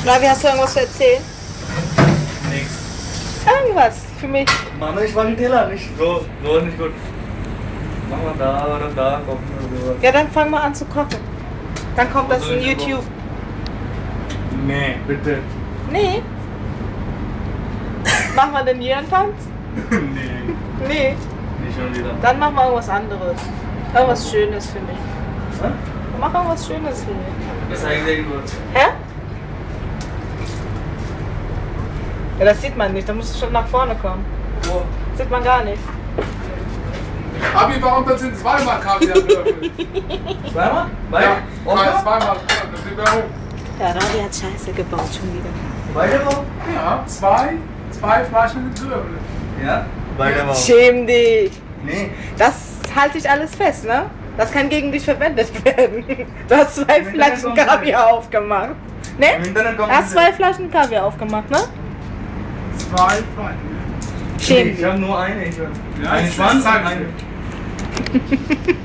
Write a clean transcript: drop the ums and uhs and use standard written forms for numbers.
Schneivi, hast du irgendwas zu erzählen? Nix. Irgendwas für mich. Mann, ich war die Teller nicht. So nicht gut. Machen wir da oder da, kochen oder sowas. Ja, dann fang mal an zu kochen. Dann kommt das in YouTube. Nee, bitte. Nee. Machen wir den Jörn-Tanz? Nee, Nee. nicht schon wieder. Dann machen wir irgendwas anderes. Irgendwas Schönes für mich. Hä? Mach irgendwas Schönes für mich. Das zeige ich dir kurz. Hä? Ja, das sieht man nicht. Da musst du schon nach vorne kommen. Wo? Sieht man gar nicht. Abi, warum das sind zweimal Kaviar-Würfel? Zweimal? Beide? Ja, Okay. zweimal. Das sind wir hoch. Ja, Ravi hat Scheiße gebaut schon wieder. Beide noch? Ja, zwei Flaschen mit Würfel. Ja? Beide noch. Schäm dich. Nee. Das halte ich alles fest, ne? Das kann gegen dich verwendet werden. Du hast 2 Im Flaschen Internet kommt Kaviar aufgemacht. Ne? Im Internet kommt Du hast 2 Flaschen Kaviar aufgemacht, ne? 2 Flaschen. Schäm Ich dich. habe nur eine. Ja, Eine das Schwanz und zeig ich eine. dir.